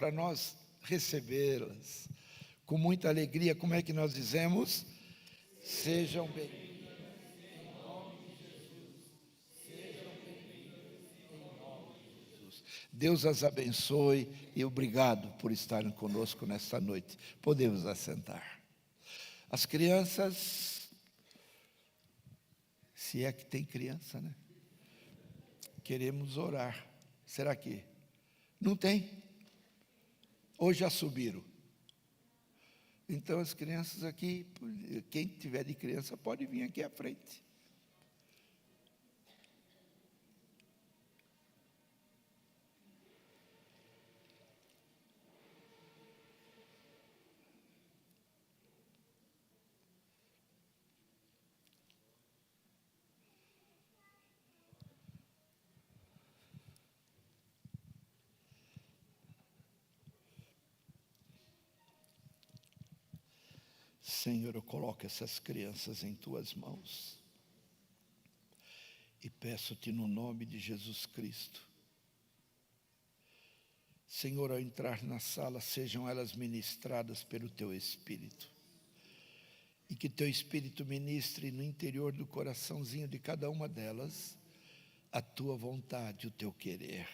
para nós recebê-las com muita alegria. Como é que nós dizemos? Sejam bem-vindos. Deus as abençoe e obrigado por estarem conosco nesta noite. Podemos assentar. As crianças, se é que tem criança, né? Queremos orar. Será que não tem? Ou já subiram? Então as crianças aqui, quem tiver de criança pode vir aqui à frente. Senhor, eu coloco essas crianças em Tuas mãos e peço-Te no nome de Jesus Cristo. Senhor, ao entrar na sala, sejam elas ministradas pelo Teu Espírito. E que Teu Espírito ministre no interior do coraçãozinho de cada uma delas a Tua vontade, o Teu querer.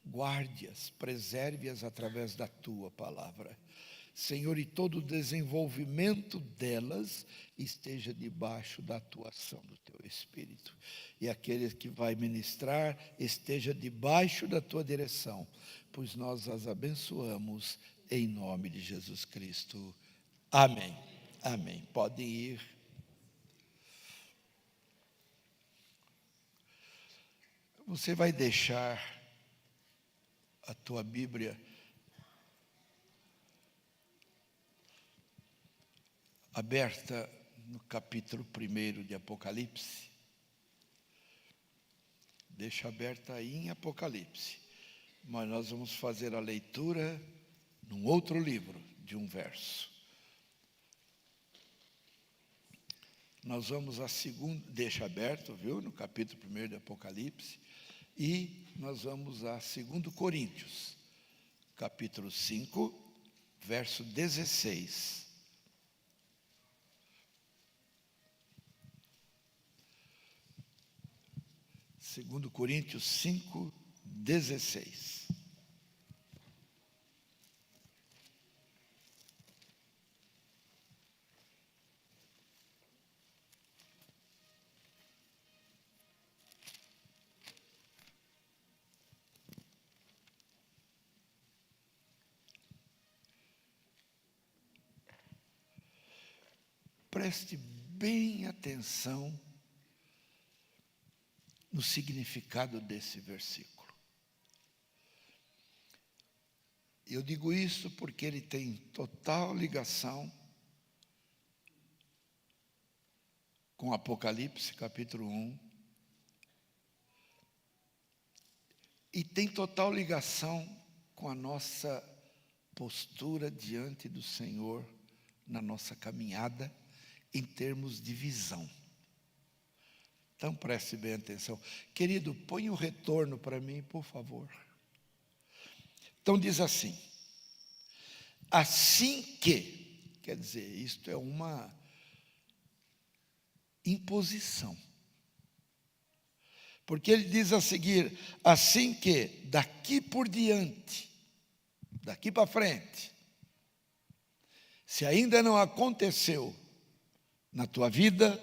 Guarde-as, preserve-as através da Tua palavra. Senhor, e todo o desenvolvimento delas esteja debaixo da atuação do Teu Espírito. E aquele que vai ministrar esteja debaixo da Tua direção, pois nós as abençoamos em nome de Jesus Cristo. Amém. Amém. Podem ir. Você vai deixar a tua Bíblia aberta no capítulo 1 de Apocalipse. Deixa aberta aí em Apocalipse. Mas nós vamos fazer a leitura num outro livro, de um verso. Nós vamos a segundo, deixa aberto, viu? No capítulo 1 de Apocalipse. E nós vamos a 2 Coríntios, capítulo 5, verso 16. Segundo Coríntios 5, 16. Preste bem atenção no significado desse versículo. Eu digo isso porque ele tem total ligação com Apocalipse, capítulo 1, e tem total ligação com a nossa postura diante do Senhor, na nossa caminhada, em termos de visão. Então preste bem atenção. Querido, põe o retorno para mim, por favor. Então diz assim: assim que, quer dizer, isto é uma imposição. Porque ele diz a seguir: assim que, daqui por diante, daqui para frente, se ainda não aconteceu na tua vida,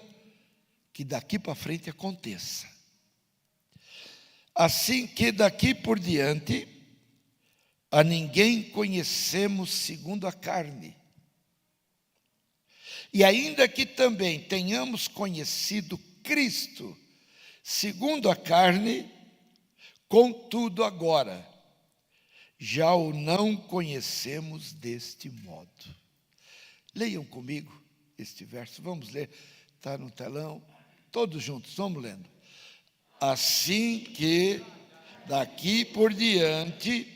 que daqui para frente aconteça. Assim que daqui por diante, a ninguém conhecemos segundo a carne. E ainda que também tenhamos conhecido Cristo segundo a carne, contudo agora, já o não conhecemos deste modo. Leiam comigo este verso, vamos ler, está no telão. Todos juntos, vamos lendo. Assim que, daqui por diante,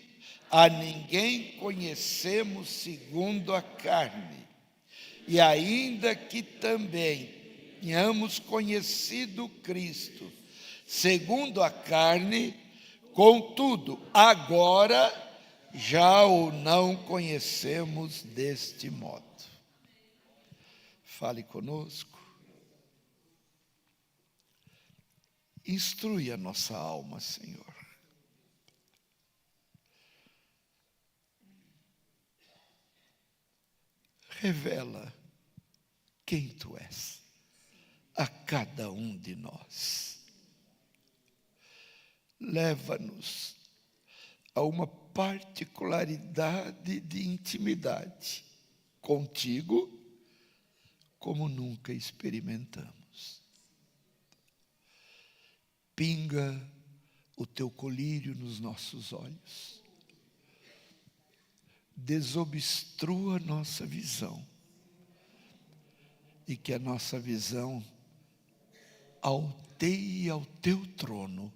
a ninguém conhecemos segundo a carne. E ainda que também tenhamos conhecido Cristo segundo a carne, contudo, agora já o não conhecemos deste modo. Fale conosco. Instrui a nossa alma, Senhor. Revela quem Tu és a cada um de nós. Leva-nos a uma particularidade de intimidade contigo como nunca experimentamos. Pinga o Teu colírio nos nossos olhos. Desobstrua a nossa visão. E que a nossa visão alteie ao Teu trono.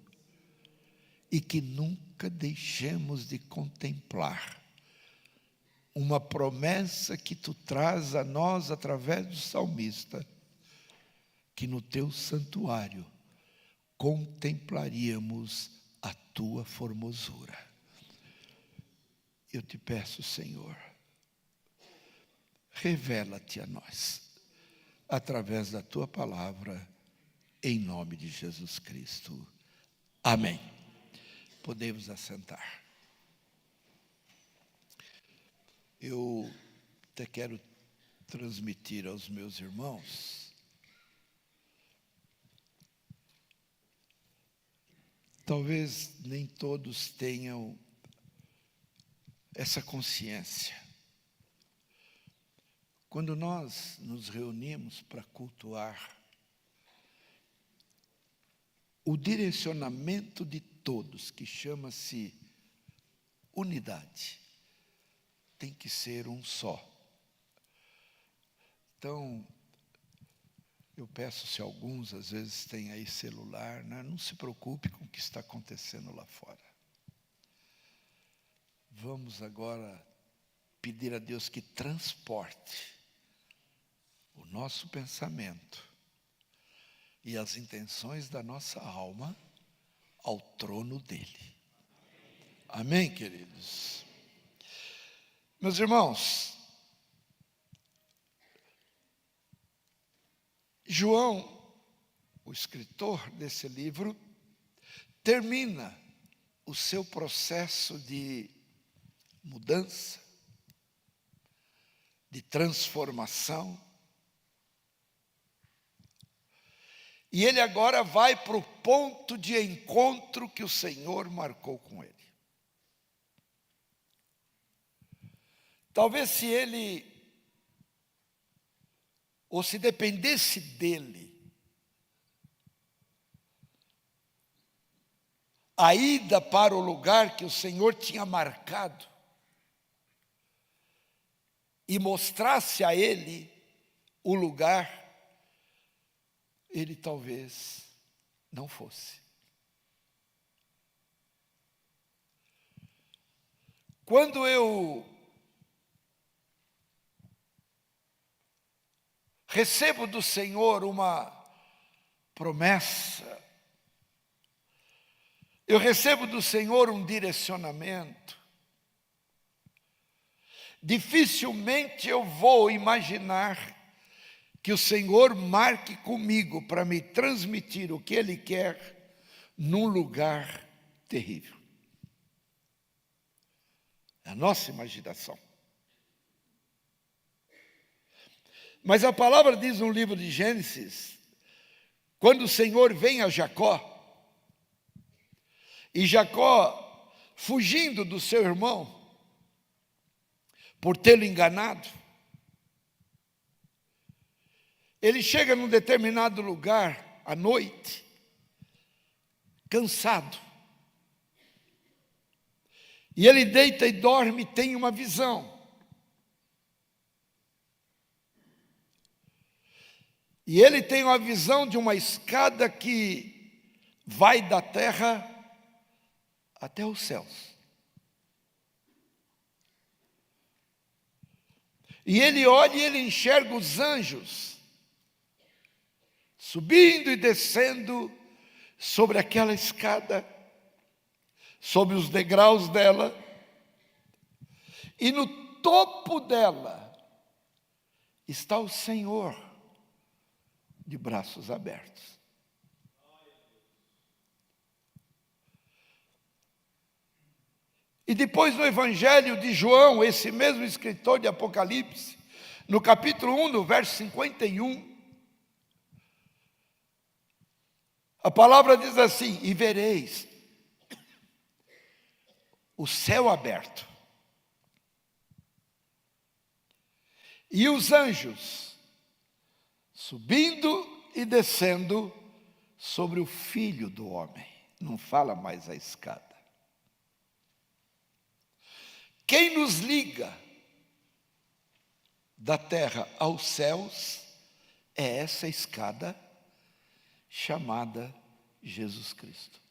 E que nunca deixemos de contemplar uma promessa que Tu traz a nós através do salmista, que no Teu santuário contemplaríamos a Tua formosura. Eu te peço, Senhor, revela-te a nós, através da Tua palavra, em nome de Jesus Cristo. Amém. Podemos assentar. Eu até quero transmitir aos meus irmãos talvez nem todos tenham essa consciência. Quando nós nos reunimos para cultuar, o direcionamento de todos, que chama-se unidade, tem que ser um só. Então, eu peço, se alguns às vezes têm aí celular, né? Não se preocupe com o que está acontecendo lá fora. Vamos agora pedir a Deus que transporte o nosso pensamento e as intenções da nossa alma ao trono dele. Amém, queridos? Meus irmãos, João, o escritor desse livro, termina o seu processo de mudança, de transformação. E ele agora vai para o ponto de encontro que o Senhor marcou com ele. Talvez se ele, ou se dependesse dele, a ida para o lugar que o Senhor tinha marcado, e mostrasse a ele o lugar, ele talvez não fosse. Quando eu recebo do Senhor uma promessa, eu recebo do Senhor um direcionamento, dificilmente eu vou imaginar que o Senhor marque comigo para me transmitir o que Ele quer num lugar terrível. É a nossa imaginação. Mas a palavra diz no livro de Gênesis, quando o Senhor vem a Jacó, e Jacó, fugindo do seu irmão, por tê-lo enganado, ele chega num determinado lugar, à noite, cansado. E ele deita e dorme e tem uma visão. E ele tem uma visão de uma escada que vai da terra até os céus. E ele olha e ele enxerga os anjos subindo e descendo sobre aquela escada, sobre os degraus dela. e no topo dela está o Senhor de braços abertos. E depois no Evangelho de João, esse mesmo escritor de Apocalipse, no capítulo 1, no verso 51, a palavra diz assim: e vereis o céu aberto, e os anjos subindo e descendo sobre o Filho do Homem. Não fala mais a escada. Quem nos liga da terra aos céus é essa escada chamada Jesus Cristo.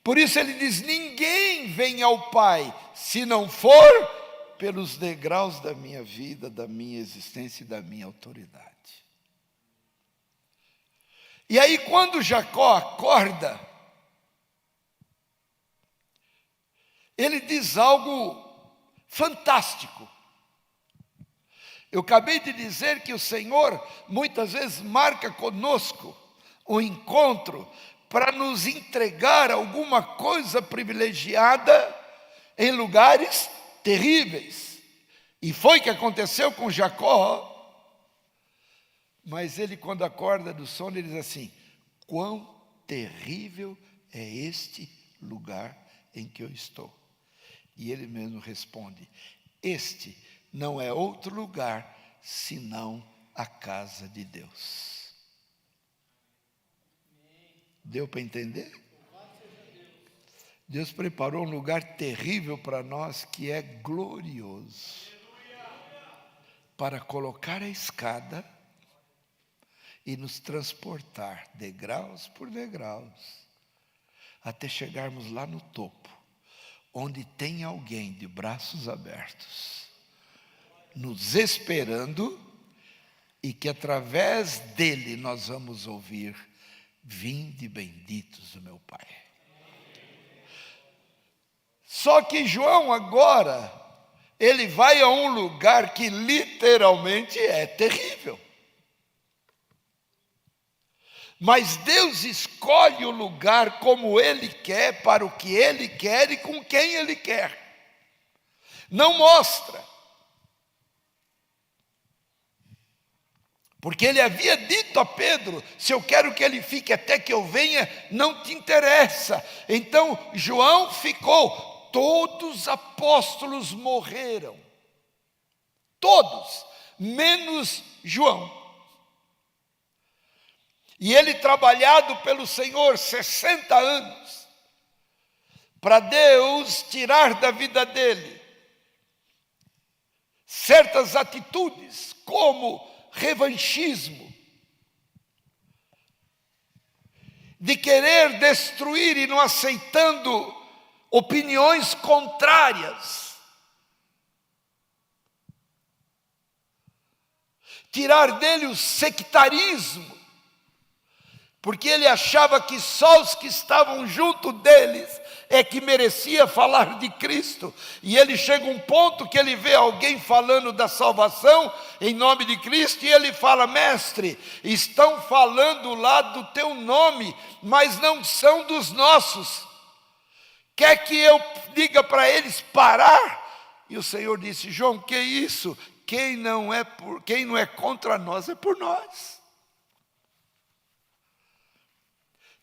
Por isso ele diz: ninguém vem ao Pai se não for pelos degraus da minha vida, da minha existência e da minha autoridade. E aí quando Jacó acorda, ele diz algo fantástico. Eu acabei de dizer que o Senhor muitas vezes marca conosco o encontro para nos entregar alguma coisa privilegiada em lugares terríveis. E foi o que aconteceu com Jacó. Mas ele, quando acorda do sono, ele diz assim: quão terrível é este lugar em que eu estou. E ele mesmo responde: este não é outro lugar senão a casa de Deus. Deu para entender? Deus preparou um lugar terrível para nós que é glorioso, para colocar a escada e nos transportar degraus por degraus até chegarmos lá no topo, onde tem alguém de braços abertos nos esperando, e que através dele nós vamos ouvir: vinde benditos do meu Pai. Só que João agora, ele vai a um lugar que literalmente é terrível. Mas Deus escolhe o lugar como Ele quer, para o que Ele quer e com quem Ele quer. Não mostra. Porque Ele havia dito a Pedro: se eu quero que ele fique até que eu venha, não te interessa. Então João ficou. Todos os apóstolos morreram. Todos, menos João. E ele, trabalhado pelo Senhor 60 anos, para Deus tirar da vida dele certas atitudes, como revanchismo, de querer destruir e não aceitando opiniões contrárias, tirar dele o sectarismo, porque ele achava que só os que estavam junto deles é que merecia falar de Cristo. E ele chega a um ponto que ele vê alguém falando da salvação em nome de Cristo, e ele fala: mestre, estão falando lá do teu nome, mas não são dos nossos. Quer que eu diga para eles parar? E o Senhor disse: João, que isso? Quem não é contra nós é por nós.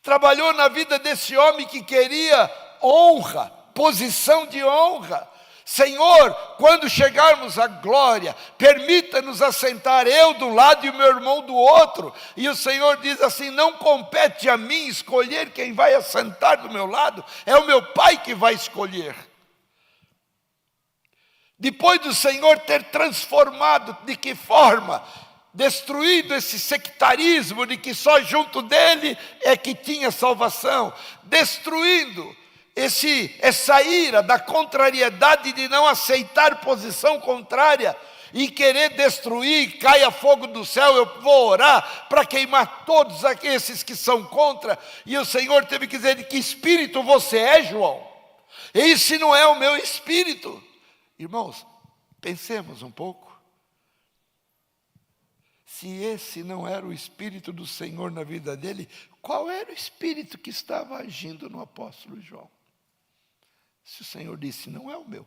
Trabalhou na vida desse homem que queria honra, posição de honra. Senhor, quando chegarmos à glória, permita-nos assentar eu de um lado e o meu irmão do outro. E o Senhor diz assim: não compete a mim escolher quem vai assentar do meu lado, é o meu Pai que vai escolher. Depois do Senhor ter transformado, de que forma? Destruído esse sectarismo de que só junto dele é que tinha salvação, destruindo essa ira da contrariedade de não aceitar posição contrária e querer destruir, caia fogo do céu, eu vou orar para queimar todos esses que são contra. E o Senhor teve que dizer: de que espírito você é, João? Esse não é o meu espírito. Irmãos, pensemos um pouco. Se esse não era o Espírito do Senhor na vida dele, qual era o Espírito que estava agindo no apóstolo João? Se o Senhor disse, não é o meu.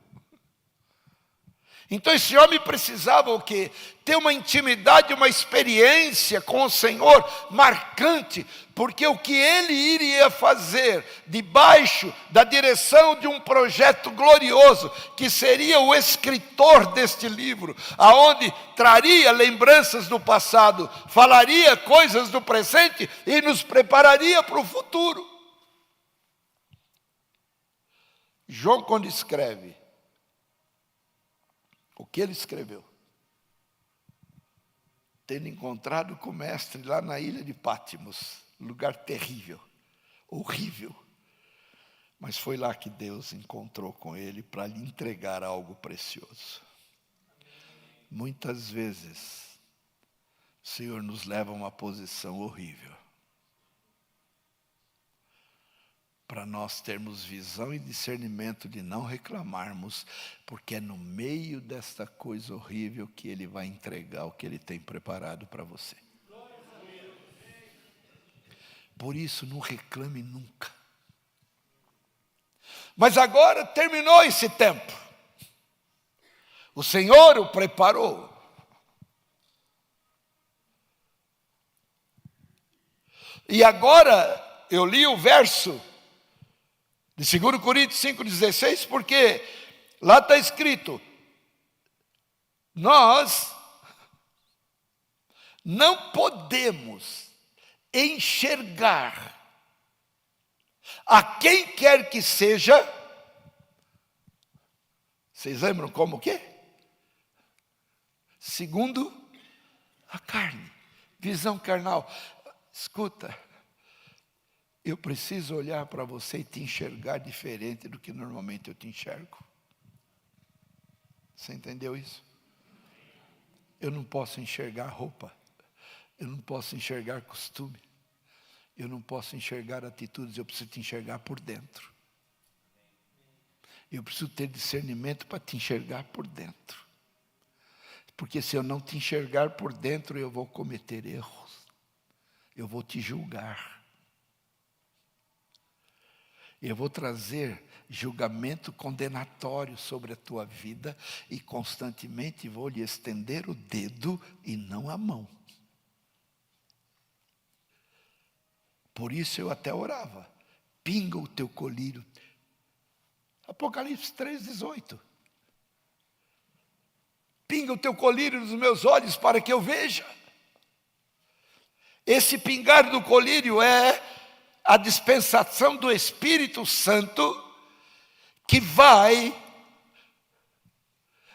Então esse homem precisava o quê? Ter uma intimidade, uma experiência com o Senhor marcante, porque o que ele iria fazer debaixo da direção de um projeto glorioso, que seria o escritor deste livro, aonde traria lembranças do passado, falaria coisas do presente e nos prepararia para o futuro. João, quando escreve, o que ele escreveu? Tendo encontrado com o mestre lá na ilha de Pátimos, lugar terrível, horrível. Mas foi lá que Deus encontrou com ele para lhe entregar algo precioso. Muitas vezes, o Senhor nos leva a uma posição horrível, para nós termos visão e discernimento de não reclamarmos, porque é no meio desta coisa horrível que Ele vai entregar o que Ele tem preparado para você. Por isso, não reclame nunca. Mas agora terminou esse tempo. O Senhor o preparou. E agora, eu li o verso de 2 Coríntios 5,16, porque lá está escrito, nós não podemos enxergar a quem quer que seja. Vocês lembram como o quê? Segundo a carne, visão carnal. Escuta, eu preciso olhar para você e te enxergar diferente do que normalmente eu te enxergo. Você entendeu isso? Eu não posso enxergar roupa. Eu não posso enxergar costume. Eu não posso enxergar atitudes. Eu preciso te enxergar por dentro. Eu preciso ter discernimento para te enxergar por dentro. Porque se eu não te enxergar por dentro, eu vou cometer erros. Eu vou te julgar. Eu vou trazer julgamento condenatório sobre a tua vida e constantemente vou lhe estender o dedo e não a mão. Por isso eu até orava. Pinga o teu colírio. Apocalipse 3,18. Pinga o teu colírio nos meus olhos para que eu veja. Esse pingar do colírio é a dispensação do Espírito Santo que vai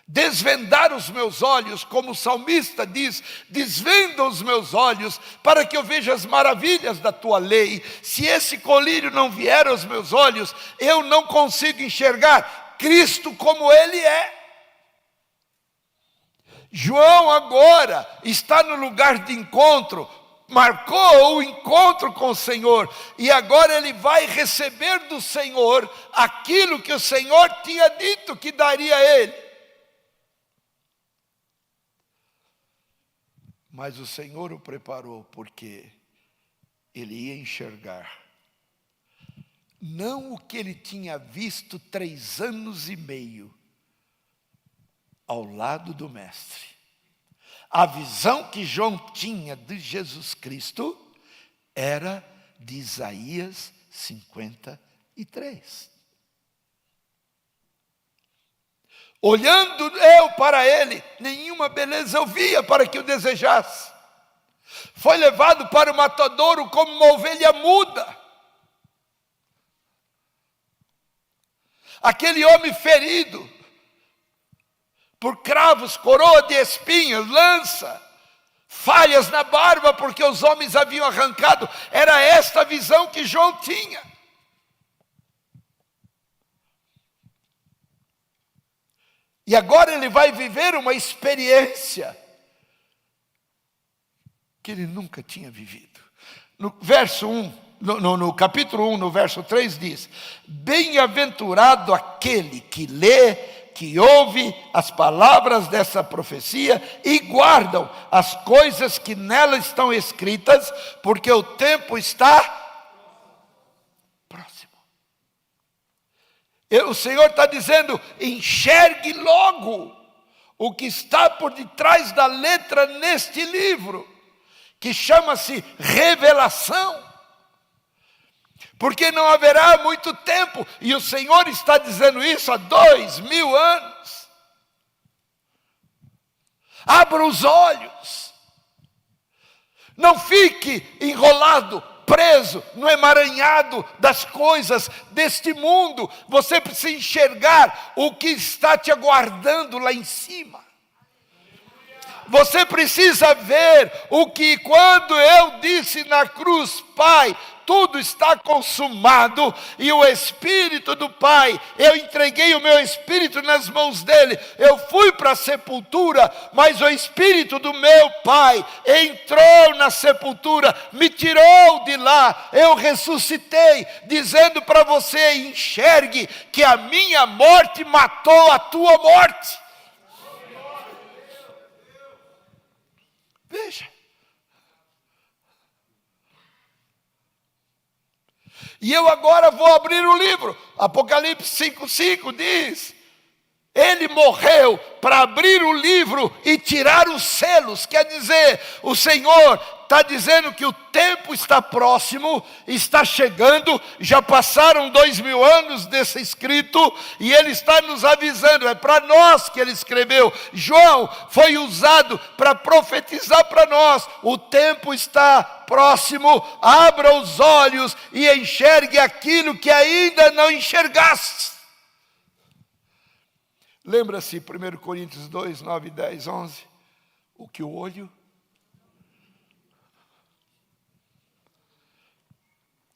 desvendar os meus olhos, como o salmista diz, desvenda os meus olhos para que eu veja as maravilhas da tua lei. Se esse colírio não vier aos meus olhos, eu não consigo enxergar Cristo como Ele é. João agora está no lugar de encontro, marcou o encontro com o Senhor, e agora ele vai receber do Senhor aquilo que o Senhor tinha dito que daria a ele. Mas o Senhor o preparou porque ele ia enxergar não o que ele tinha visto 3 anos e meio ao lado do mestre. A visão que João tinha de Jesus Cristo era de Isaías 53. Olhando eu para ele, nenhuma beleza eu via para que o desejasse. Foi levado para o matadouro como uma ovelha muda. Aquele homem ferido por cravos, coroa de espinhos, lança, falhas na barba, porque os homens haviam arrancado. Era esta a visão que João tinha. E agora ele vai viver uma experiência que ele nunca tinha vivido. No verso 1, no capítulo 1, no verso 3 diz: bem-aventurado aquele que lê, que ouve as palavras dessa profecia e guardam as coisas que nela estão escritas, porque o tempo está próximo. O Senhor está dizendo: enxergue logo o que está por detrás da letra neste livro, que chama-se revelação. Porque não haverá muito tempo, e o Senhor está dizendo isso há 2000 anos. Abra os olhos, não fique enrolado, preso no emaranhado das coisas deste mundo. Você precisa enxergar o que está te aguardando lá em cima. Você precisa ver o que, quando eu disse na cruz: Pai, tudo está consumado, e o Espírito do Pai, eu entreguei o meu Espírito nas mãos dele, eu fui para a sepultura, mas o Espírito do meu Pai entrou na sepultura, me tirou de lá, eu ressuscitei, dizendo para você: enxergue que a minha morte matou a tua morte. Veja. E eu agora vou abrir o livro. Apocalipse 5,5 diz: ele morreu para abrir o livro e tirar os selos. Quer dizer, o Senhor está dizendo que o tempo está próximo, está chegando. Já passaram 2000 anos desse escrito, e Ele está nos avisando. É para nós que Ele escreveu. João foi usado para profetizar para nós: o tempo está próximo, abra os olhos e enxergue aquilo que ainda não enxergaste. Lembra-se, 1 Coríntios 2, 9, 10, 11, o que o olho,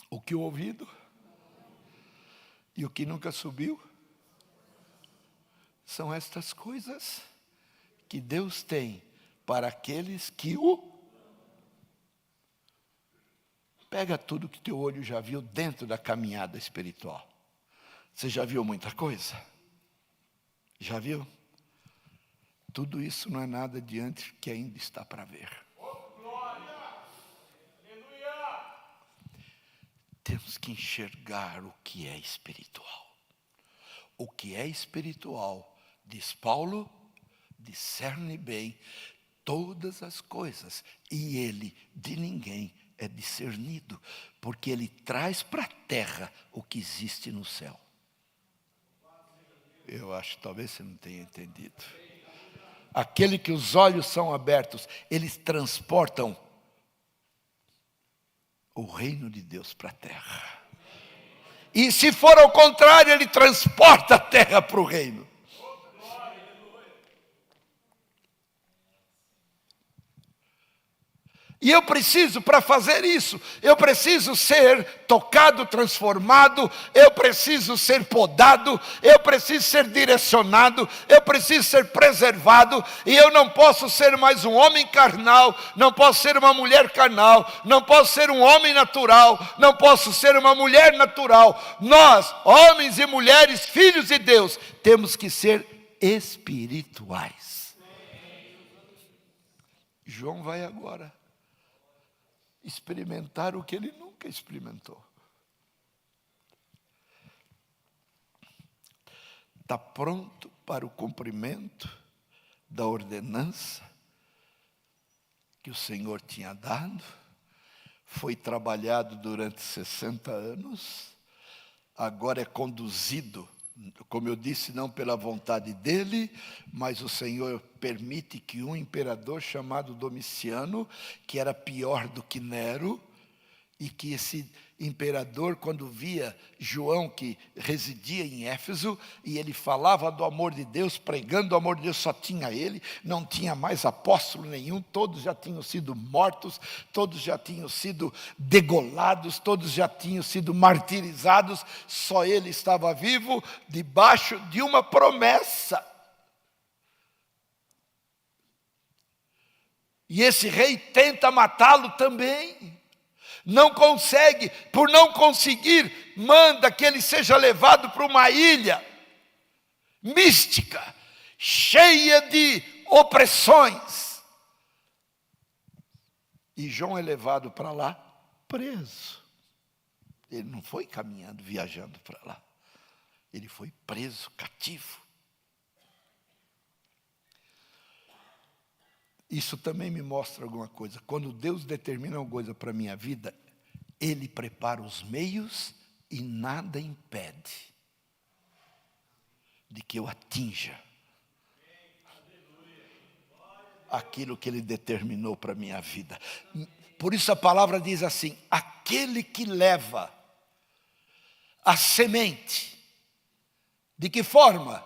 o que o ouvido e o que nunca subiu, são estas coisas que Deus tem para aqueles que o... Pega tudo que teu olho já viu dentro da caminhada espiritual. Você já viu muita coisa? Já viu? Tudo isso não é nada diante que ainda está para ver. Temos que enxergar o que é espiritual. O que é espiritual, diz Paulo, discerne bem todas as coisas, e ele de ninguém é discernido, porque ele traz para a terra o que existe no céu. Eu acho que talvez você não tenha entendido. Aquele que os olhos são abertos, eles transportam o reino de Deus para a terra. E se for ao contrário, ele transporta a terra para o reino. E eu preciso, para fazer isso, eu preciso ser tocado, transformado, eu preciso ser podado, eu preciso ser direcionado, eu preciso ser preservado, e eu não posso ser mais um homem carnal, não posso ser uma mulher carnal, não posso ser um homem natural, não posso ser uma mulher natural. Nós, homens e mulheres, filhos de Deus, temos que ser espirituais. João vai agora experimentar o que ele nunca experimentou. Está pronto para o cumprimento da ordenança que o Senhor tinha dado. Foi trabalhado durante 60 anos. Agora é conduzido, como eu disse, não pela vontade dele, mas o Senhor permite que um imperador chamado Domiciano, que era pior do que Nero, e que esse imperador, quando via João, que residia em Éfeso, e ele falava do amor de Deus, pregando o amor de Deus, só tinha ele, não tinha mais apóstolo nenhum, todos já tinham sido mortos, todos já tinham sido degolados, todos já tinham sido martirizados, só ele estava vivo, debaixo de uma promessa. E esse rei tenta matá-lo também. Não consegue, por não conseguir, manda que ele seja levado para uma ilha mística, cheia de opressões. E João é levado para lá preso. Ele não foi caminhando, viajando para lá. Ele foi preso, cativo. Isso também me mostra alguma coisa. Quando Deus determina alguma coisa para a minha vida, Ele prepara os meios e nada impede de que eu atinja aquilo que Ele determinou para a minha vida. Por isso a palavra diz assim: aquele que leva a semente, de que forma?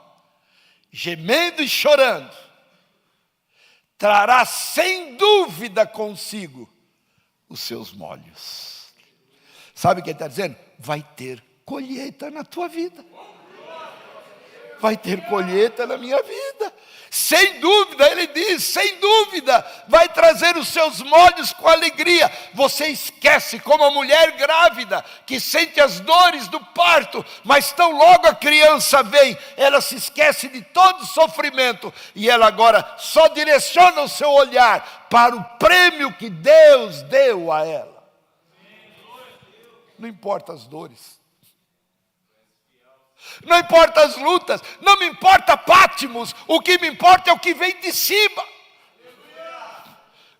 Gemendo e chorando, trará sem dúvida consigo os seus molhos. Sabe o que ele está dizendo? Vai ter colheita na tua vida. Vai ter colheita na minha vida. Sem dúvida, ele diz, sem dúvida, vai trazer os seus molhos com alegria. Você esquece, como a mulher grávida, que sente as dores do parto, mas tão logo a criança vem, ela se esquece de todo o sofrimento, e ela agora só direciona o seu olhar para o prêmio que Deus deu a ela. Não importa as dores. Não importa as lutas, não me importa Pátimos, o que me importa é o que vem de cima.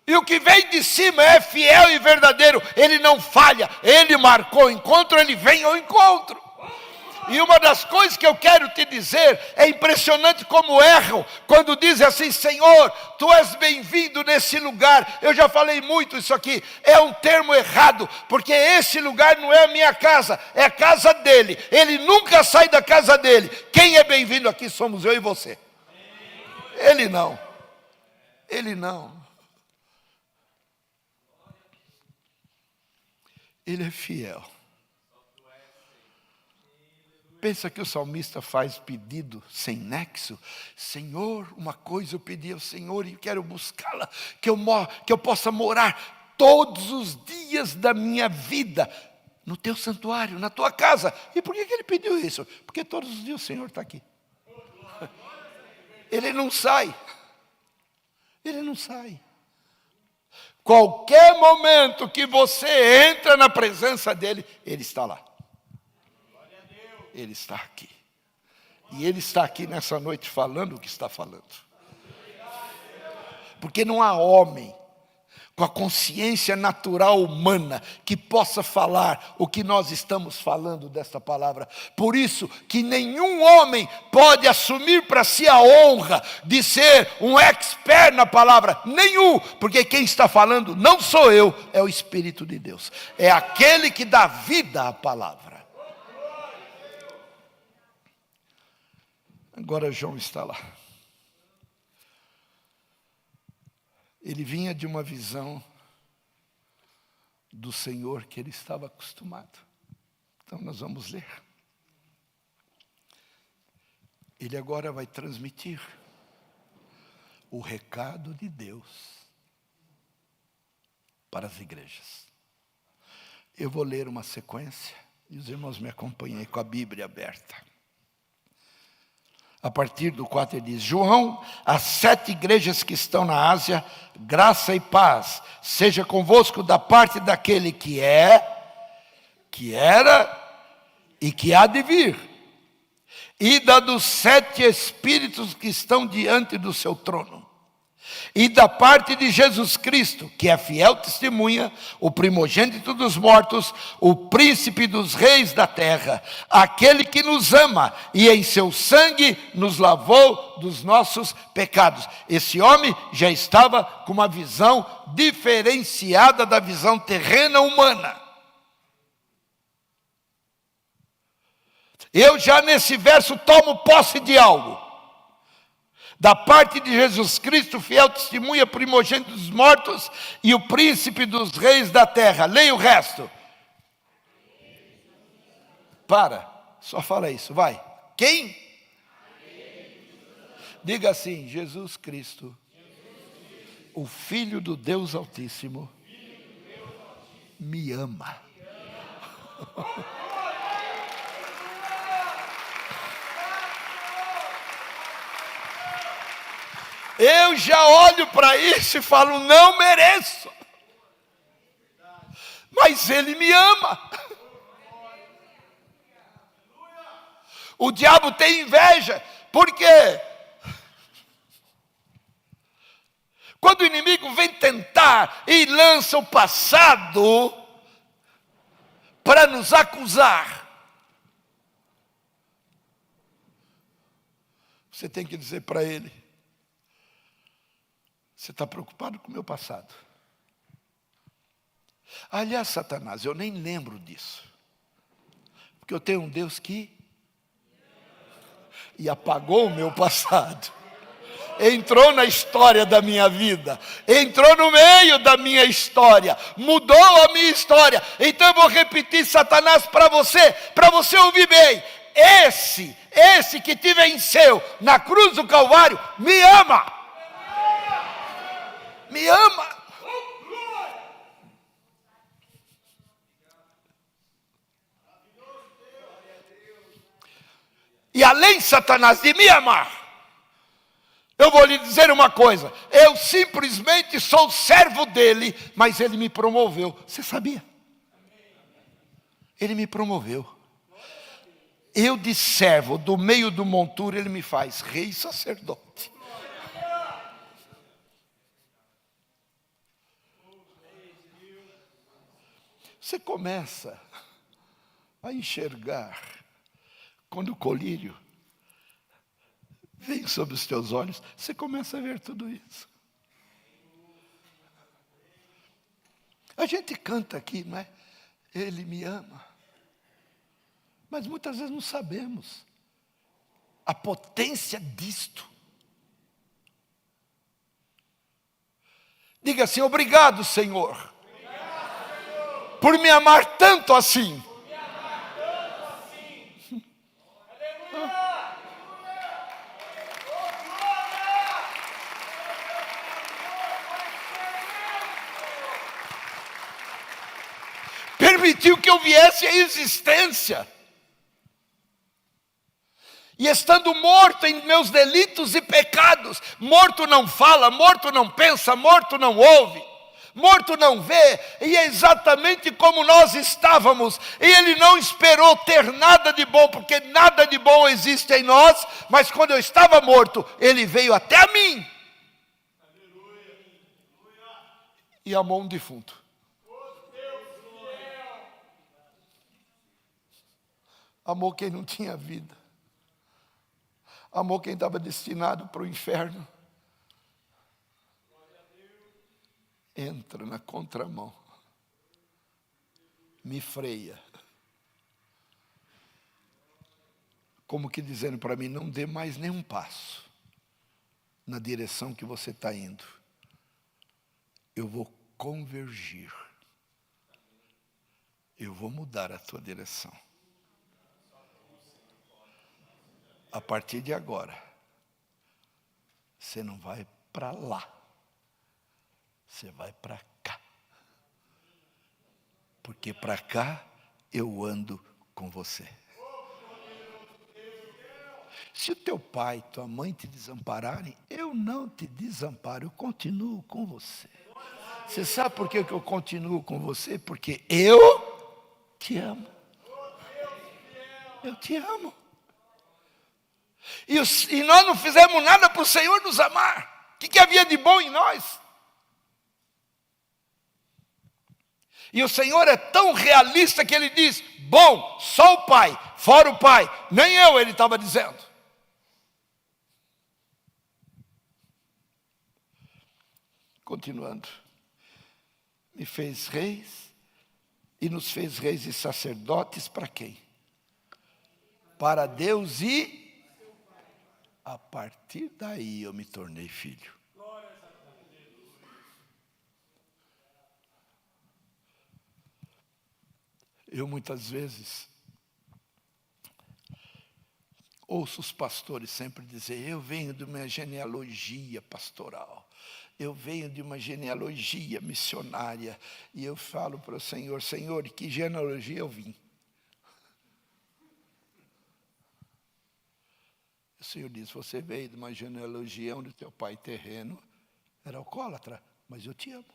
E o que vem de cima é fiel e verdadeiro, ele não falha, ele marcou o encontro, ele vem ao encontro. E uma das coisas que eu quero te dizer, é impressionante como erram, quando dizem assim: Senhor, Tu és bem-vindo nesse lugar. Eu já falei muito isso aqui, é um termo errado, porque esse lugar não é a minha casa, é a casa dele. Ele nunca sai da casa dele. Quem é bem-vindo aqui somos eu e você. Ele não. Ele não. Ele é fiel. Pensa que o salmista faz pedido sem nexo. Senhor, uma coisa eu pedi ao Senhor e quero buscá-la, que eu possa morar todos os dias da minha vida no teu santuário, na tua casa. E por que ele pediu isso? Porque todos os dias o Senhor está aqui. Ele não sai. Ele não sai. Qualquer momento que você entra na presença dele, ele está lá. Ele está aqui. E Ele está aqui nessa noite falando o que está falando. Porque não há homem com a consciência natural humana que possa falar o que nós estamos falando desta palavra. Por isso que nenhum homem pode assumir para si a honra de ser um expert na palavra. Nenhum. Porque quem está falando não sou eu, é o Espírito de Deus. É aquele que dá vida à palavra. Agora João está lá. Ele vinha de uma visão do Senhor que ele estava acostumado. Então nós vamos ler. Ele agora vai transmitir o recado de Deus para as igrejas. Eu vou ler uma sequência e os irmãos me acompanhem com a Bíblia aberta. A partir do 4 ele diz: João, as 7 igrejas que estão na Ásia, graça e paz seja convosco da parte daquele que é, que era e que há de vir, e da dos 7 espíritos que estão diante do seu trono, e da parte de Jesus Cristo, que é fiel testemunha, o primogênito dos mortos, o príncipe dos reis da terra, aquele que nos ama e em seu sangue nos lavou dos nossos pecados. Esse homem já estava com uma visão diferenciada da visão terrena humana. Eu já nesse verso tomo posse de algo. Da parte de Jesus Cristo, fiel testemunha, primogênito dos mortos e o príncipe dos reis da terra. Leia o resto. Para, só fala isso, vai. Quem? Diga assim: Jesus Cristo, o Filho do Deus Altíssimo, me ama. Eu já olho para isso e falo, não mereço. Mas Ele me ama. O diabo tem inveja. Por quê? Quando o inimigo vem tentar e lança o passado para nos acusar, você tem que dizer para ele, você está preocupado com o meu passado? Aliás, Satanás, eu nem lembro disso. Porque eu tenho um Deus que e apagou o meu passado. Entrou na história da minha vida. Entrou no meio da minha história. Mudou a minha história. Então eu vou repetir, Satanás, para você ouvir bem. Esse que te venceu na cruz do Calvário, me ama. Me ama. E além, Satanás, de me amar, eu vou lhe dizer uma coisa. Eu simplesmente sou servo dele, mas ele me promoveu. Você sabia? Ele me promoveu. Eu de servo, do meio do monturo, ele me faz rei e sacerdote. Você começa a enxergar quando o colírio vem sobre os teus olhos, você começa a ver tudo isso. A gente canta aqui, não é? Ele me ama. Mas muitas vezes não sabemos a potência disto. Diga assim, obrigado, Senhor, por me amar tanto assim. Permitiu que eu viesse à existência. E estando morto em meus delitos e pecados, morto não fala, morto não pensa, morto não ouve, morto não vê, e é exatamente como nós estávamos. E ele não esperou ter nada de bom, porque nada de bom existe em nós, mas quando eu estava morto, ele veio até a mim e amou um defunto. Amou quem não tinha vida. Amou quem estava destinado para o inferno. Entra na contramão. Me freia. Como que dizendo para mim, não dê mais nenhum passo na direção que você está indo. Eu vou convergir. Eu vou mudar a tua direção. A partir de agora, você não vai para lá, você vai para cá. Porque para cá eu ando com você. Se o teu pai, tua mãe te desampararem, eu não te desamparo, eu continuo com você. Você sabe por que eu continuo com você? Porque eu te amo. Eu te amo. E nós não fizemos nada para o Senhor nos amar. O que havia de bom em nós? E o Senhor é tão realista que Ele diz, bom, só o Pai, fora o Pai, nem eu, Ele estava dizendo. Continuando. Me fez reis e nos fez reis e sacerdotes para quem? Para Deus e... A partir daí eu me tornei filho. Eu muitas vezes ouço os pastores sempre dizer, eu venho de uma genealogia pastoral, eu venho de uma genealogia missionária, e eu falo para o Senhor, Senhor, que genealogia eu vim? O Senhor diz, você veio de uma genealogia onde teu pai terreno era alcoólatra, mas eu te amo.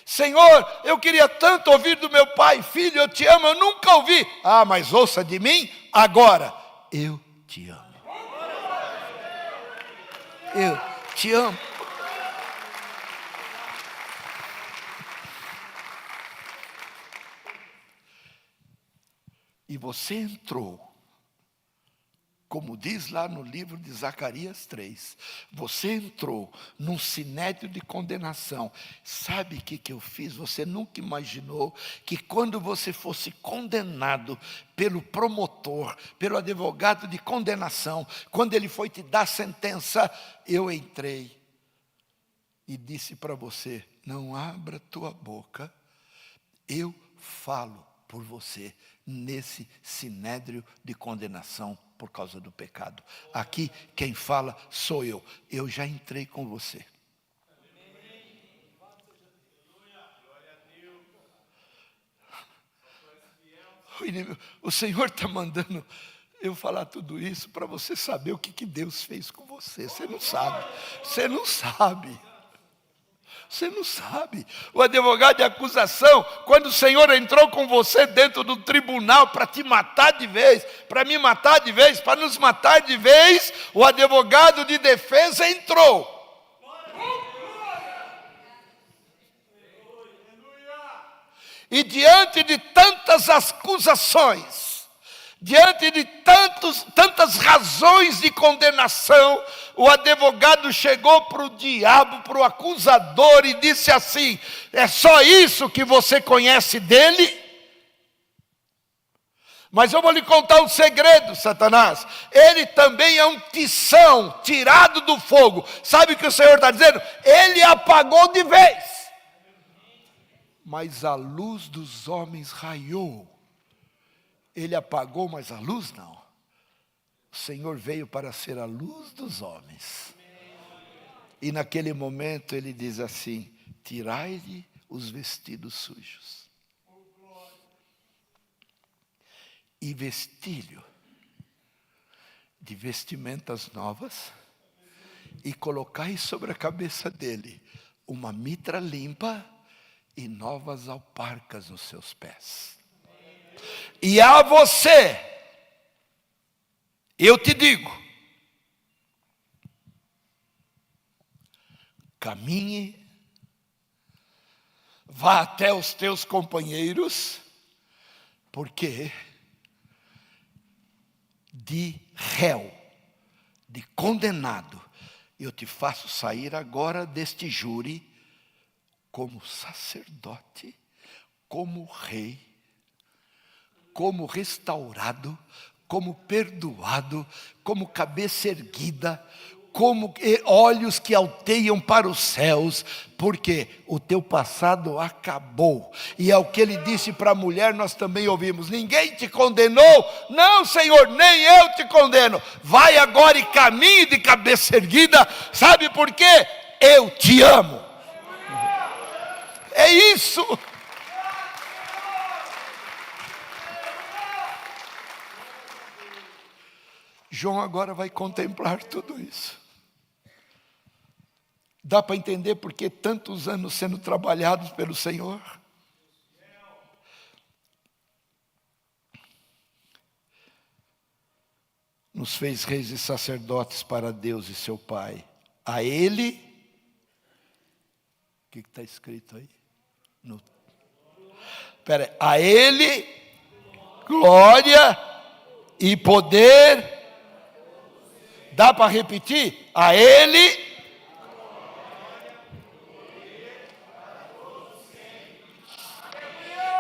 Senhor, eu queria tanto ouvir do meu pai, filho, eu te amo, eu nunca ouvi. Ah, mas ouça de mim agora, eu te amo. Eu te amo. E você entrou, como diz lá no livro de Zacarias 3, você entrou num sinédrio de condenação. Sabe o que eu fiz? Você nunca imaginou que quando você fosse condenado pelo promotor, pelo advogado de condenação, quando ele foi te dar sentença, eu entrei e disse para você, não abra tua boca, eu falo por você nesse sinédrio de condenação por causa do pecado. Aqui quem fala sou eu. Eu já entrei com você. O Senhor está mandando eu falar tudo isso para você saber o que Deus fez com você. Você não sabe. Você não sabe. Você não sabe. O advogado de acusação, quando o Senhor entrou com você dentro do tribunal para te matar de vez, para me matar de vez, para nos matar de vez, o advogado de defesa entrou. E diante de tantas acusações, diante de tantas razões de condenação, o advogado chegou para o diabo, para o acusador e disse assim, é só isso que você conhece dele? Mas eu vou lhe contar um segredo, Satanás. Ele também é um tição tirado do fogo. Sabe o que o Senhor está dizendo? Ele apagou de vez. Mas a luz dos homens raiou. Ele apagou, mas a luz não. O Senhor veio para ser a luz dos homens. E naquele momento ele diz assim, tirai-lhe os vestidos sujos. E vestilho de vestimentas novas, e colocai sobre a cabeça dele uma mitra limpa e novas alparcas nos seus pés. E a você, eu te digo, caminhe, vá até os teus companheiros, porque de réu, de condenado, eu te faço sair agora deste júri como sacerdote, como rei, como restaurado, como perdoado, como cabeça erguida, como olhos que alteiam para os céus, porque o teu passado acabou. E é o que ele disse para a mulher, nós também ouvimos, ninguém te condenou? Não, Senhor, nem eu te condeno. Vai agora e caminhe de cabeça erguida, sabe por quê? Eu te amo. É isso. João agora vai contemplar tudo isso. Dá para entender por que tantos anos sendo trabalhados pelo Senhor? Nos fez reis e sacerdotes para Deus e seu Pai. A Ele, o que está escrito aí? A Ele, glória e poder. Dá para repetir? A Ele.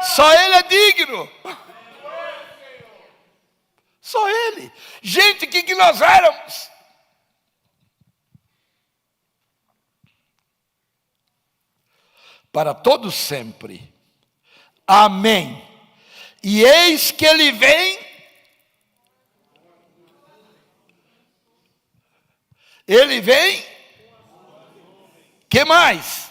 Só Ele é digno. Só Ele. Gente, o que nós éramos? Para todos sempre. Amém. E eis que Ele vem Ele vem. Que mais?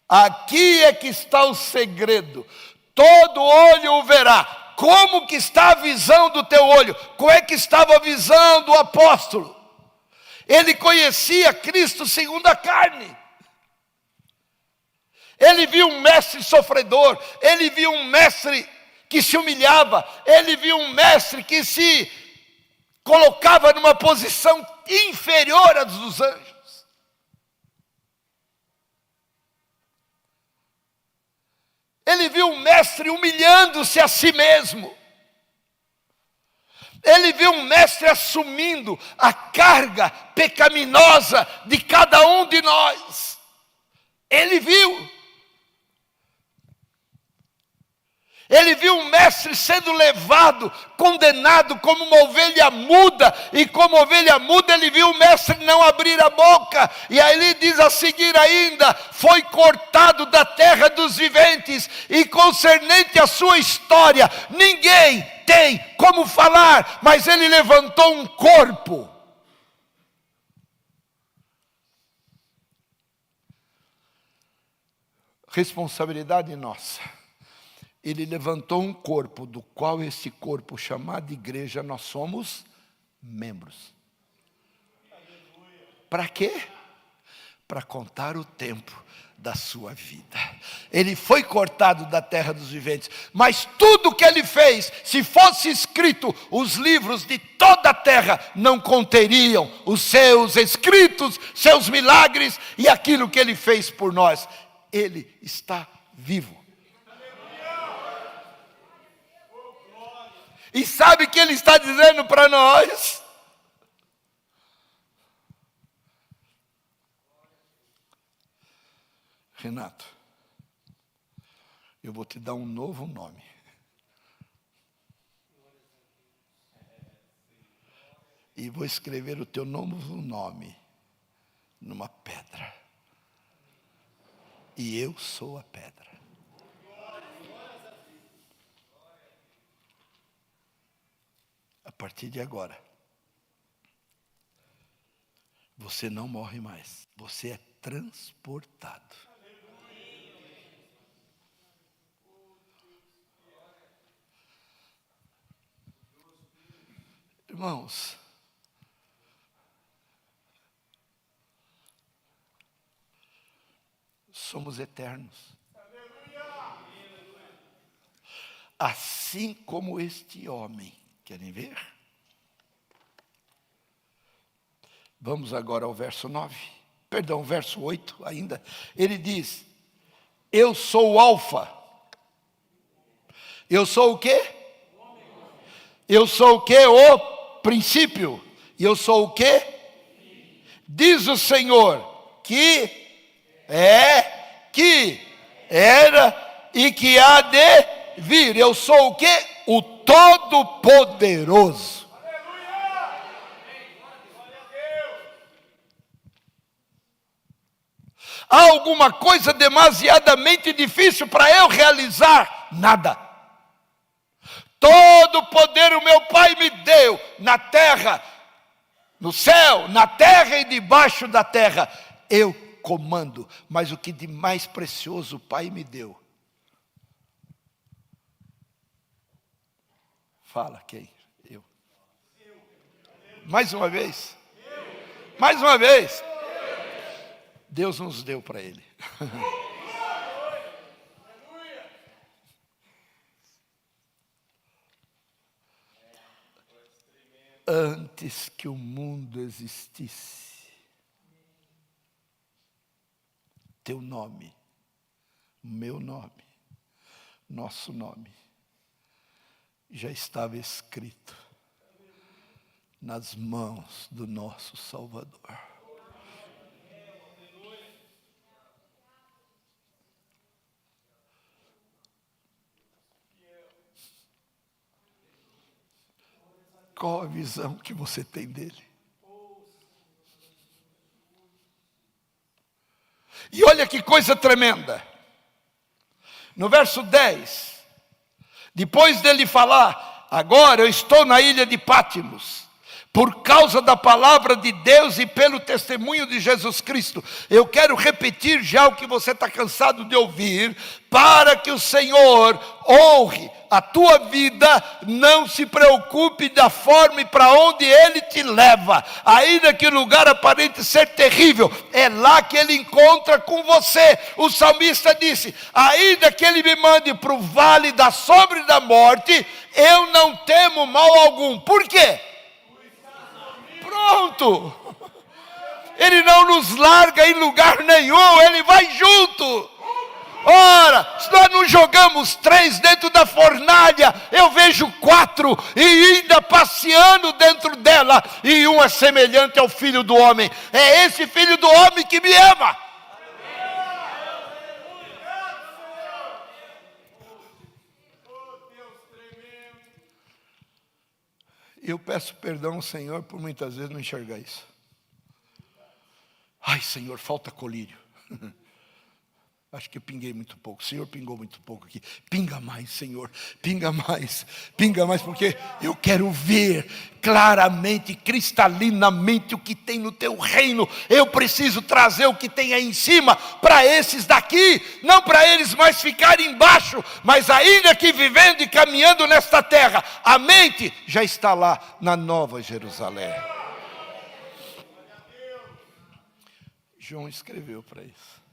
Aqui é que está o segredo. Todo olho o verá. Como que está a visão do teu olho? Como é que estava a visão do apóstolo? Ele conhecia Cristo segundo a carne. Ele viu um mestre sofredor. Ele viu um mestre que se humilhava. Ele viu um mestre que se colocava numa posição inferior à dos anjos. Ele viu um mestre humilhando-se a si mesmo. Ele viu um mestre assumindo a carga pecaminosa de cada um de nós. Ele viu. Ele viu um mestre sendo levado, condenado como uma ovelha muda. E como ovelha muda ele viu o mestre não abrir a boca. E aí ele diz a seguir ainda: foi cortado da terra dos viventes. E concernente à sua história, ninguém tem como falar. Mas ele levantou um corpo. Responsabilidade nossa. Ele levantou um corpo, do qual esse corpo chamado igreja, nós somos membros. Para quê? Para contar o tempo da sua vida. Ele foi cortado da terra dos viventes, mas tudo que ele fez, se fosse escrito, os livros de toda a terra não conteriam os seus escritos, seus milagres e aquilo que ele fez por nós. Ele está vivo. E sabe o que ele está dizendo para nós? Renato, eu vou te dar um novo nome. E vou escrever o teu novo nome numa pedra. E eu sou a pedra. A partir de agora, você não morre mais, você é transportado. Irmãos, somos eternos. Assim como este homem. Querem ver? Vamos agora ao verso 9. Perdão, verso 8 ainda. Ele diz: eu sou o alfa. Eu sou o quê? Eu sou o quê? O princípio. E eu sou o quê? Diz o Senhor que é, que era e que há de vir. Eu sou o quê? O Todo-Poderoso. Há alguma coisa demasiadamente difícil para eu realizar? Nada. Todo o poder o meu Pai me deu, na terra, no céu, na terra e debaixo da terra. Eu comando, mas o que de mais precioso o Pai me deu. Fala quem? Eu. Mais uma vez. Mais uma vez. Deus nos deu para ele. Antes que o mundo existisse, teu nome, meu nome, nosso nome, já estava escrito nas mãos do nosso Salvador. Qual a visão que você tem dele? E olha que coisa tremenda. No verso 10, depois dele falar agora eu estou na ilha de Pátimos. Por causa da palavra de Deus e pelo testemunho de Jesus Cristo. Eu quero repetir já o que você está cansado de ouvir. Para que o Senhor honre a tua vida, não se preocupe da forma e para onde Ele te leva. Ainda que o lugar aparente ser terrível, é lá que Ele encontra com você. O salmista disse, ainda que Ele me mande para o vale da sombra e da morte, eu não temo mal algum. Por quê? Pronto, Ele não nos larga em lugar nenhum, Ele vai junto. Ora, se nós não jogamos 3 dentro da fornalha, eu vejo 4 e ainda passeando dentro dela, e um é semelhante ao Filho do Homem. É esse Filho do Homem que me ama. Eu peço perdão ao Senhor por muitas vezes não enxergar isso. Ai, Senhor, falta colírio. Acho que eu pinguei muito pouco. O Senhor pingou muito pouco aqui. Pinga mais, Senhor. Pinga mais, porque eu quero ver claramente, cristalinamente o que tem no teu reino. Eu preciso trazer o que tem aí em cima para esses daqui, não para eles mais ficarem embaixo, mas ainda que vivendo e caminhando nesta terra, a mente já está lá na Nova Jerusalém. João escreveu para isso.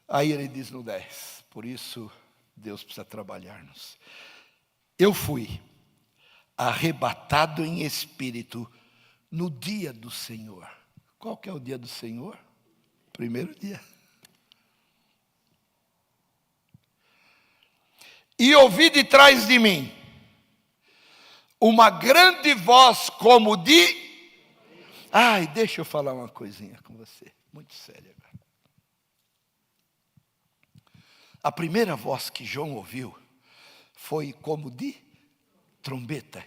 Aí ele diz no 10, por isso Deus precisa trabalhar-nos. Eu fui arrebatado em espírito no dia do Senhor. Qual que é o dia do Senhor? Primeiro dia. E ouvi de trás de mim uma grande voz como de... Ai, deixa eu falar uma coisinha com você, muito séria. A primeira voz que João ouviu foi como de trombeta.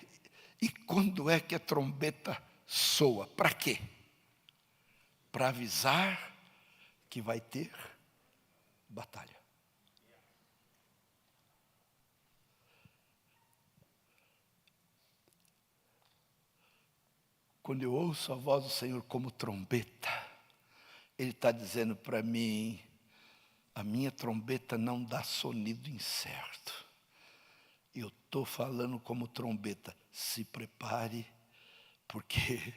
E quando é que a trombeta soa? Para quê? Para avisar que vai ter batalha. Quando eu ouço a voz do Senhor como trombeta, Ele está dizendo para mim, a minha trombeta não dá sonido incerto. Eu estou falando como trombeta. Se prepare, porque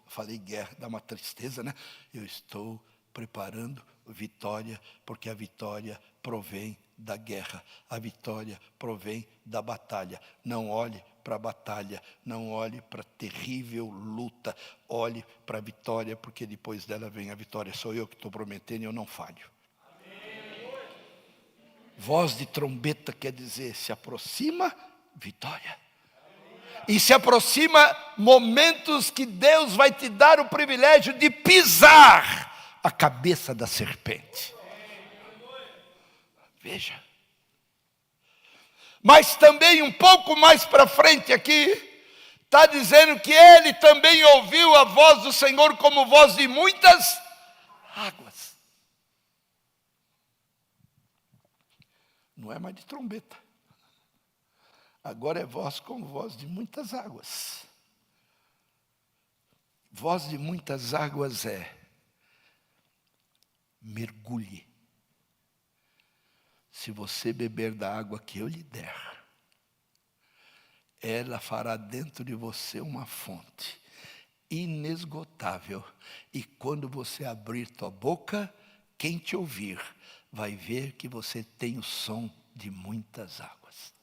falei guerra, dá uma tristeza, né? Eu estou preparando vitória, porque a vitória provém da guerra. A vitória provém da batalha. Não olhe para a batalha, não olhe para a terrível luta. Olhe para a vitória, porque depois dela vem a vitória. Sou eu que estou prometendo e eu não falho. Voz de trombeta quer dizer, se aproxima, vitória. E se aproxima momentos que Deus vai te dar o privilégio de pisar a cabeça da serpente. Veja. Mas também um pouco mais para frente aqui, está dizendo que ele também ouviu a voz do Senhor como voz de muitas águas. Não é mais de trombeta. Agora é voz como voz de muitas águas. Voz de muitas águas é: mergulhe. Se você beber da água que eu lhe der, ela fará dentro de você uma fonte inesgotável. E quando você abrir tua boca, quem te ouvir vai ver que você tem o som de muitas águas.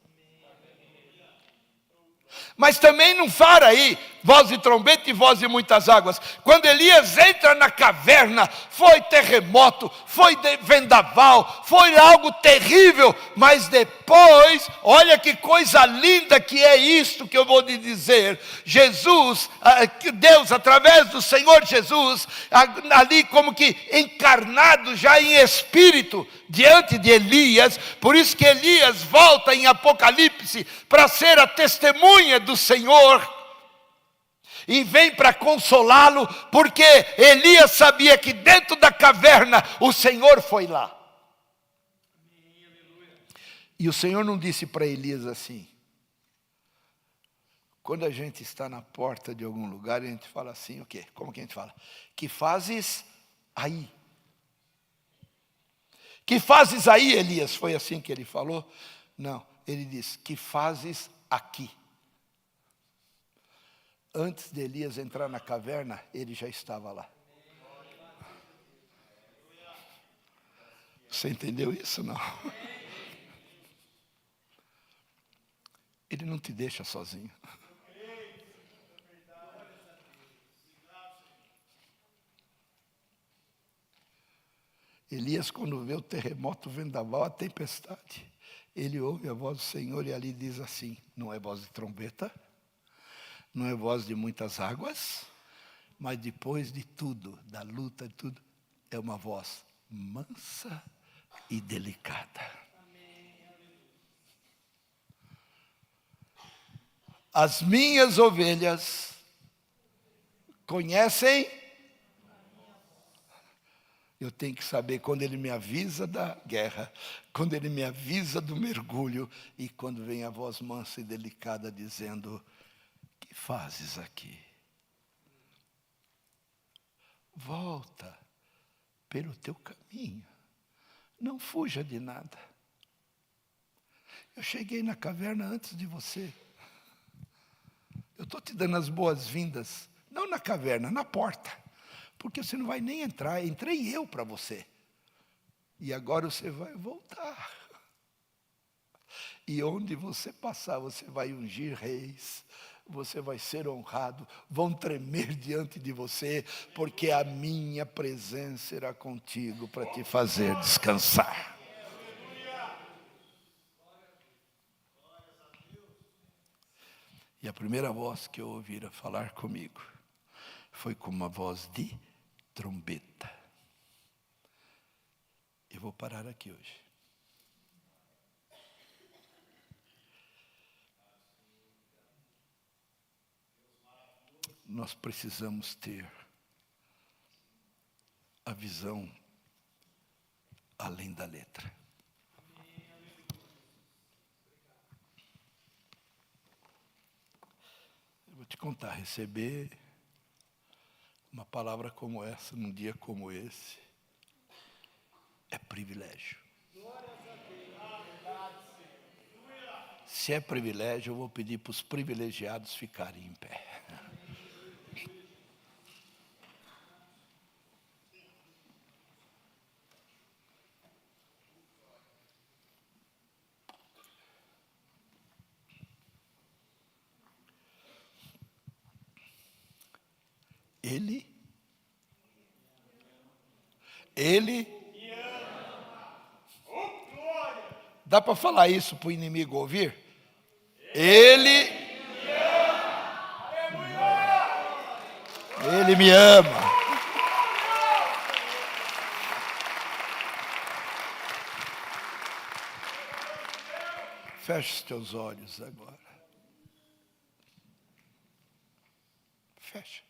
Mas também não para aí, voz de trombeta e voz de muitas águas. Quando Elias entra na caverna, foi terremoto, foi vendaval, foi algo terrível. Mas depois, olha que coisa linda que é isto que eu vou lhe dizer. Deus, através do Senhor Jesus, ali como que encarnado já em espírito, diante de Elias. Por isso que Elias volta em Apocalipse para ser a testemunha do Senhor, e vem para consolá-lo, porque Elias sabia que dentro da caverna o Senhor foi lá. E o Senhor não disse para Elias assim. Quando a gente está na porta de algum lugar, a gente fala assim, o quê? Como que a gente fala? Que fazes aí? Que fazes aí, Elias? Foi assim que ele falou? Não, ele disse, que fazes aqui? Antes de Elias entrar na caverna, ele já estava lá. Você entendeu isso? Não. Ele não te deixa sozinho. Elias, quando vê o terremoto, o vendaval, a tempestade, ele ouve a voz do Senhor e ali diz assim, não é voz de trombeta, não é voz de muitas águas, mas depois de tudo, da luta, de tudo, é uma voz mansa e delicada. As minhas ovelhas conhecem. Eu tenho que saber quando ele me avisa da guerra, quando ele me avisa do mergulho e quando vem a voz mansa e delicada dizendo, que fazes aqui? Volta pelo teu caminho, não fuja de nada. Eu cheguei na caverna antes de você. Eu estou te dando as boas-vindas, não na caverna, na porta. Porque você não vai nem entrar, entrei eu para você. E agora você vai voltar. E onde você passar, você vai ungir reis, você vai ser honrado, vão tremer diante de você, porque a minha presença será contigo para te fazer descansar. E a primeira voz que eu ouvira falar comigo foi com uma voz de trombeta. Eu vou parar aqui hoje. Nós precisamos ter a visão além da letra. Eu vou te contar, receber uma palavra como essa, num dia como esse, é privilégio. Se é privilégio, eu vou pedir para os privilegiados ficarem em pé. Ele dá para falar isso para o inimigo ouvir? Ele me ama. Feche os teus olhos agora. Fecha.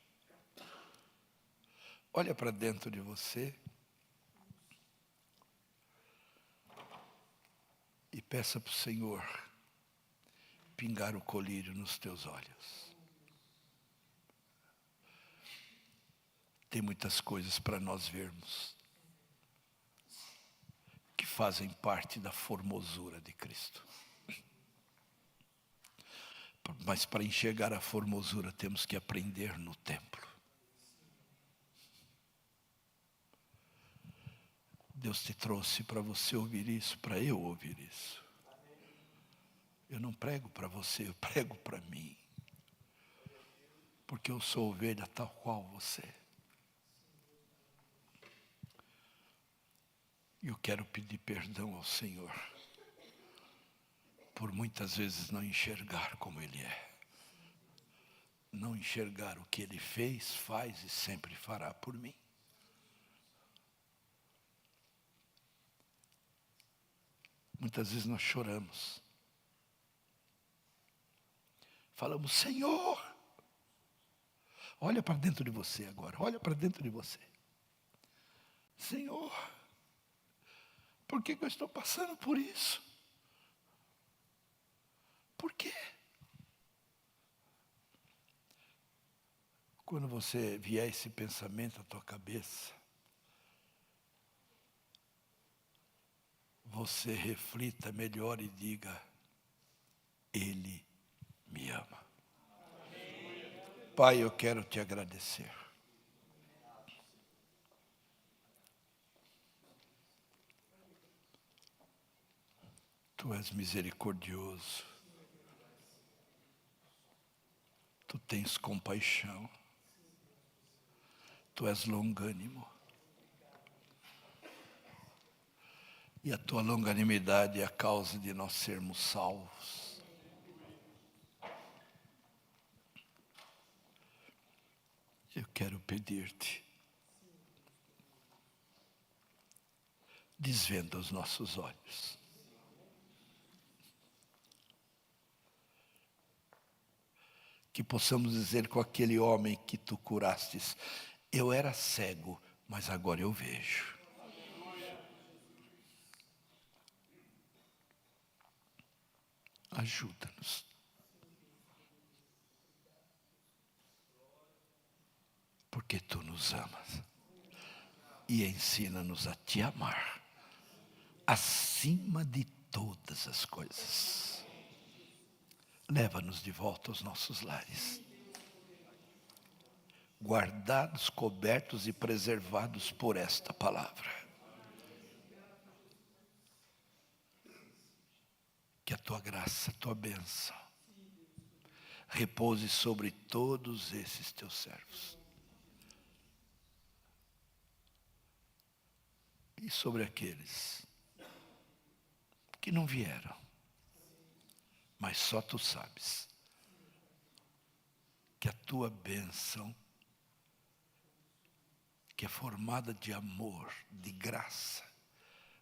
Olha para dentro de você. E peça para o Senhor pingar o colírio nos teus olhos. Tem muitas coisas para nós vermos que fazem parte da formosura de Cristo. Mas para enxergar a formosura temos que aprender no templo. Deus te trouxe para você ouvir isso, para eu ouvir isso. Eu não prego para você, eu prego para mim. Porque eu sou ovelha tal qual você. E eu quero pedir perdão ao Senhor por muitas vezes não enxergar como Ele é. Não enxergar o que Ele fez, faz e sempre fará por mim. Muitas vezes nós choramos. Falamos, Senhor, olha para dentro de você agora, olha para dentro de você. Senhor, por que eu estou passando por isso? Por quê? Quando você vier esse pensamento à tua cabeça, você reflita melhor e diga: Ele me ama. Pai, eu quero te agradecer. Tu és misericordioso. Tu tens compaixão. Tu és longânimo. E a tua longanimidade é a causa de nós sermos salvos. Eu quero pedir-te, desvenda os nossos olhos. Que possamos dizer com aquele homem que tu curastes: eu era cego, mas agora eu vejo. Ajuda-nos. Porque tu nos amas. E ensina-nos a te amar. Acima de todas as coisas. Leva-nos de volta aos nossos lares. Guardados, cobertos e preservados por esta palavra. Que a tua graça, a tua bênção, repouse sobre todos esses teus servos. E sobre aqueles que não vieram, mas só tu sabes. Que a tua bênção, que é formada de amor, de graça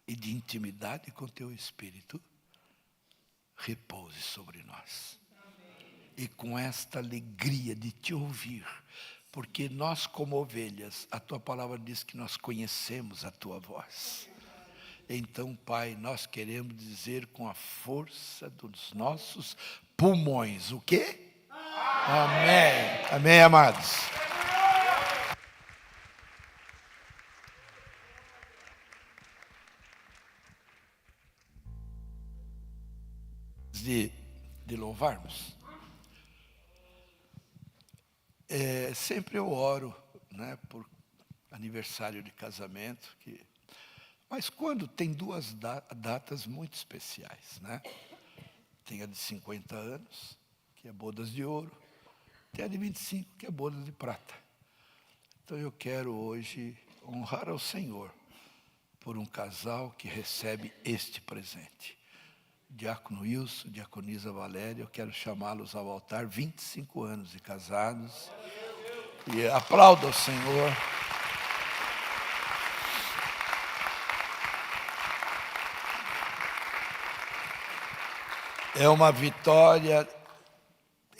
e de intimidade com teu Espírito, repouse sobre nós. E com esta alegria de te ouvir, porque nós como ovelhas, a tua palavra diz que nós conhecemos a tua voz. Então, Pai, nós queremos dizer com a força dos nossos pulmões, o quê? Amém. Amém, amados. De louvarmos, sempre eu oro, né, por aniversário de casamento, mas quando tem duas datas muito especiais, né? Tem a de 50 anos, que é bodas de ouro, tem a de 25, que é bodas de prata. Então eu quero hoje honrar ao Senhor por um casal que recebe este presente. Diácono Wilson, diaconisa Valéria, eu quero chamá-los ao altar, 25 anos de casados. E aplauda o Senhor. É uma vitória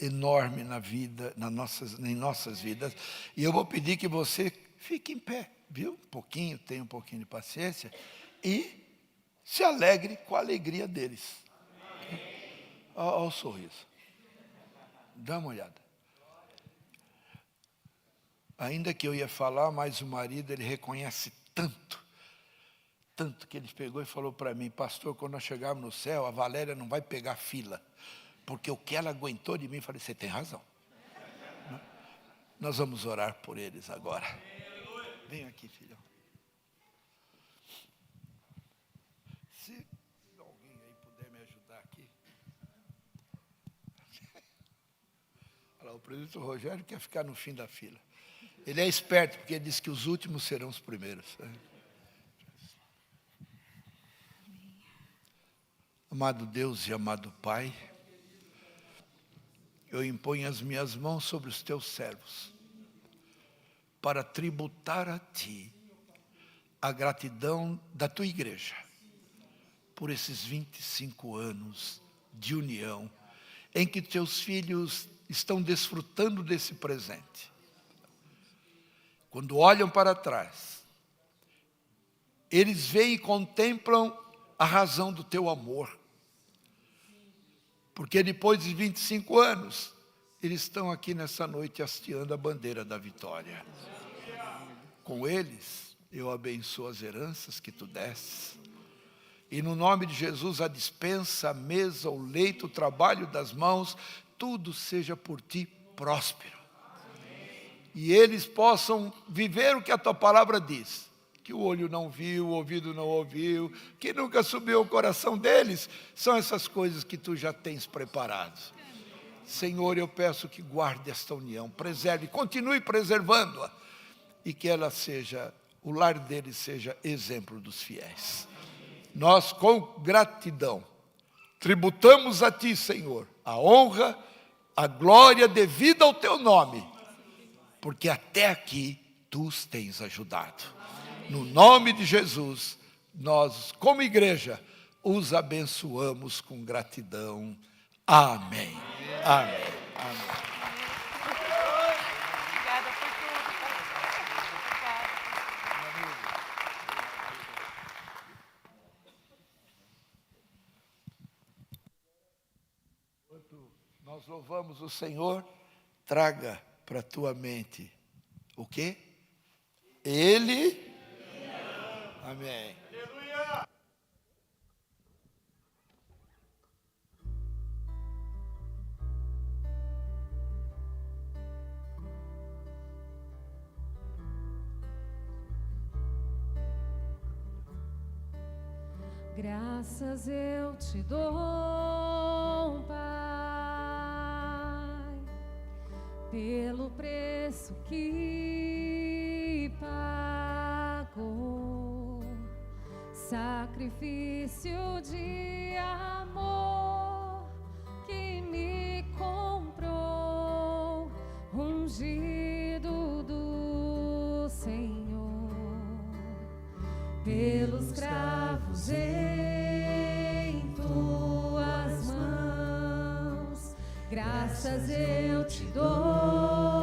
enorme na vida, em nossas vidas. E eu vou pedir que você fique em pé, viu? Tenha um pouquinho de paciência e se alegre com a alegria deles. Olha o sorriso. Dá uma olhada. Ainda que eu ia falar, mas o marido, ele reconhece tanto que ele pegou e falou para mim: pastor, quando nós chegarmos no céu, a Valéria não vai pegar fila, porque o que ela aguentou de mim, eu falei: você tem razão. Nós vamos orar por eles agora. Vem aqui, filhão. Se alguém aí puder me ajudar aqui. Olha lá, o presidente Rogério quer ficar no fim da fila. Ele é esperto, porque ele diz que os últimos serão os primeiros. Amado Deus e amado Pai, eu imponho as minhas mãos sobre os teus servos, para tributar a Ti a gratidão da Tua igreja, por esses 25 anos de união, em que Teus filhos estão desfrutando desse presente. Quando olham para trás, eles veem e contemplam a razão do Teu amor. Porque depois de 25 anos, eles estão aqui nessa noite hasteando a bandeira da vitória. Com eles, eu abençoo as heranças que tu desses. E no nome de Jesus, a despensa, a mesa, o leito, o trabalho das mãos, tudo seja por ti próspero. E eles possam viver o que a tua palavra diz. Que o olho não viu, o ouvido não ouviu, que nunca subiu ao coração deles. São essas coisas que tu já tens preparado. Senhor, eu peço que guarde esta união, preserve, continue preservando-a. E que ela seja, o lar deles seja exemplo dos fiéis. Nós, com gratidão, tributamos a ti, Senhor, a honra, a glória devida ao teu nome. Porque até aqui tu os tens ajudado. No nome de Jesus, nós, como igreja, os abençoamos com gratidão. Amém. Amém. Amém. Obrigada por tudo. Enquanto nós louvamos o Senhor, traga para a tua mente o quê? Ele. Amém. Graças eu te dou, Pai, pelo preço que pagou, sacrifício de amor que me comprou, ungido do Senhor, pelos cravos em tuas mãos, graças eu te dou.